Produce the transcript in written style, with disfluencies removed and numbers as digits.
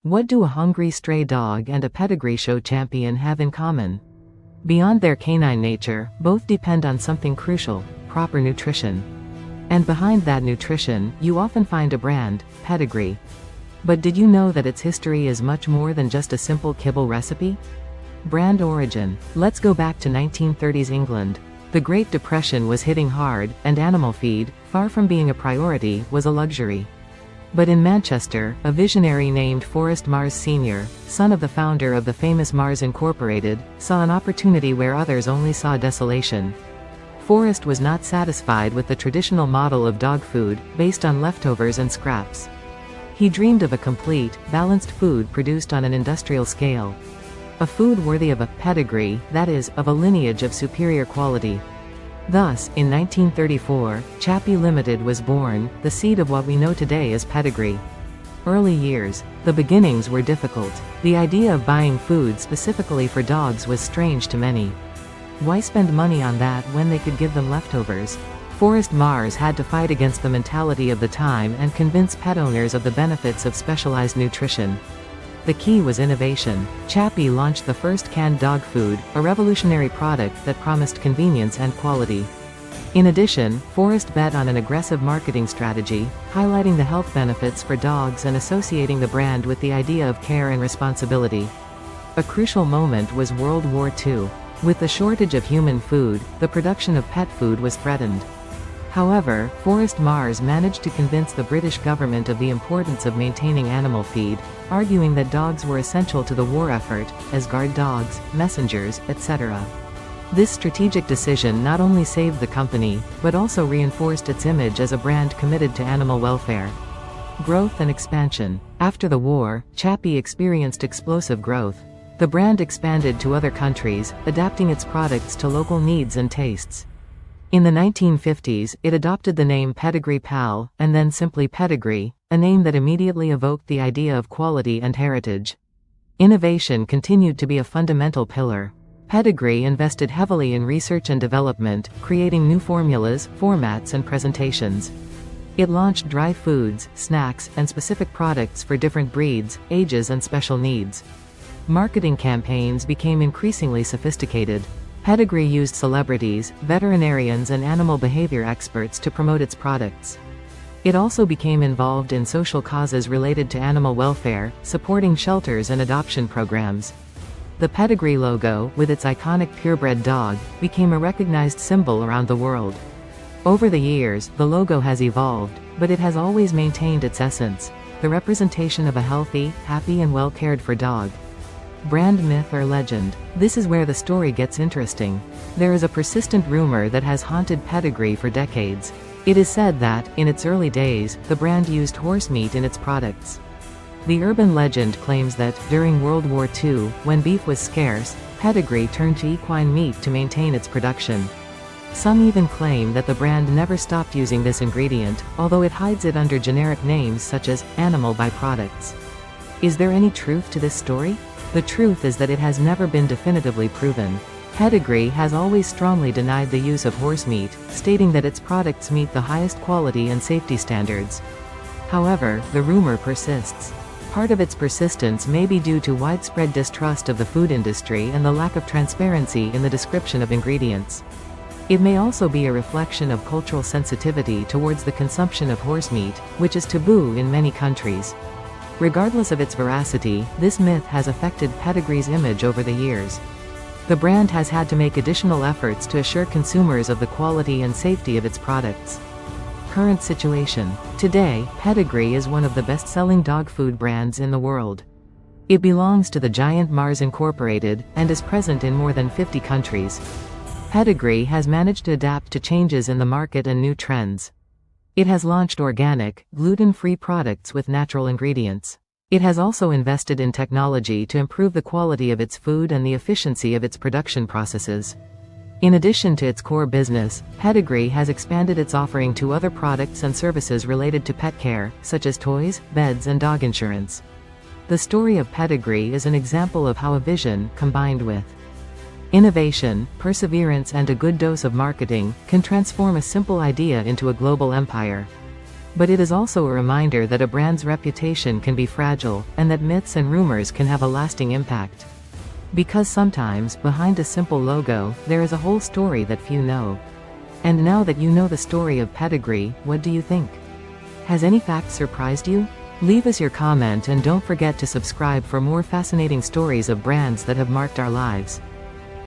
What do a hungry stray dog and a pedigree show champion have in common? Beyond their canine nature, both depend on something crucial: proper nutrition. And behind that nutrition, you often find a brand, Pedigree. But did you know that its history is much more than just a simple kibble recipe? Brand origin. Let's go back to 1930s England. The Great Depression was hitting hard, and animal feed, far from being a priority, was a luxury. But in Manchester, a visionary named Forrest Mars Sr., son of the founder of the famous Mars Incorporated, saw an opportunity where others only saw desolation. Forrest was not satisfied with the traditional model of dog food, based on leftovers and scraps. He dreamed of a complete, balanced food produced on an industrial scale. A food worthy of a pedigree, that is, of a lineage of superior quality. Thus, in 1934, Chappie Limited was born, the seed of what we know today as Pedigree. Early years. The beginnings were difficult. The idea of buying food specifically for dogs was strange to many. Why spend money on that when they could give them leftovers? Forrest Mars had to fight against the mentality of the time and convince pet owners of the benefits of specialized nutrition. The key was innovation. Chappie launched the first canned dog food, a revolutionary product that promised convenience and quality. In addition, Forrest bet on an aggressive marketing strategy, highlighting the health benefits for dogs and associating the brand with the idea of care and responsibility. A crucial moment was World War II. With the shortage of human food, the production of pet food was threatened. However, Forrest Mars managed to convince the British government of the importance of maintaining animal feed, arguing that dogs were essential to the war effort, as guard dogs, messengers, etc. This strategic decision not only saved the company, but also reinforced its image as a brand committed to animal welfare. Growth and expansion. After the war, Chappie experienced explosive growth. The brand expanded to other countries, adapting its products to local needs and tastes. In the 1950s, it adopted the name Pedigree Pal, and then simply Pedigree, a name that immediately evoked the idea of quality and heritage. Innovation continued to be a fundamental pillar. Pedigree invested heavily in research and development, creating new formulas, formats and presentations. It launched dry foods, snacks, and specific products for different breeds, ages and special needs. Marketing campaigns became increasingly sophisticated. Pedigree used celebrities, veterinarians and animal behavior experts to promote its products. It also became involved in social causes related to animal welfare, supporting shelters and adoption programs. The Pedigree logo, with its iconic purebred dog, became a recognized symbol around the world. Over the years, the logo has evolved, but it has always maintained its essence: the representation of a healthy, happy and well-cared-for dog. Brand myth or legend. This is where the story gets interesting. There is a persistent rumor that has haunted Pedigree for decades. It is said that, in its early days, the brand used horse meat in its products. The urban legend claims that, during World War II, when beef was scarce, Pedigree turned to equine meat to maintain its production. Some even claim that the brand never stopped using this ingredient, although it hides it under generic names such as animal byproducts. Is there any truth to this story? The truth is that it has never been definitively proven. Pedigree has always strongly denied the use of horse meat, stating that its products meet the highest quality and safety standards. However, the rumor persists. Part of its persistence may be due to widespread distrust of the food industry and the lack of transparency in the description of ingredients. It may also be a reflection of cultural sensitivity towards the consumption of horse meat, which is taboo in many countries. Regardless of its veracity, this myth has affected Pedigree's image over the years. The brand has had to make additional efforts to assure consumers of the quality and safety of its products. Current situation. Today, Pedigree is one of the best-selling dog food brands in the world. It belongs to the giant Mars Incorporated, and is present in more than 50 countries. Pedigree has managed to adapt to changes in the market and new trends. It has launched organic, gluten-free products with natural ingredients. It has also invested in technology to improve the quality of its food and the efficiency of its production processes. In addition to its core business, Pedigree has expanded its offering to other products and services related to pet care, such as toys, beds and dog insurance. The story of Pedigree is an example of how a vision, combined with innovation, perseverance and a good dose of marketing, can transform a simple idea into a global empire. But it is also a reminder that a brand's reputation can be fragile, and that myths and rumors can have a lasting impact. Because sometimes, behind a simple logo, there is a whole story that few know. And now that you know the story of Pedigree, what do you think? Has any fact surprised you? Leave us your comment and don't forget to subscribe for more fascinating stories of brands that have marked our lives.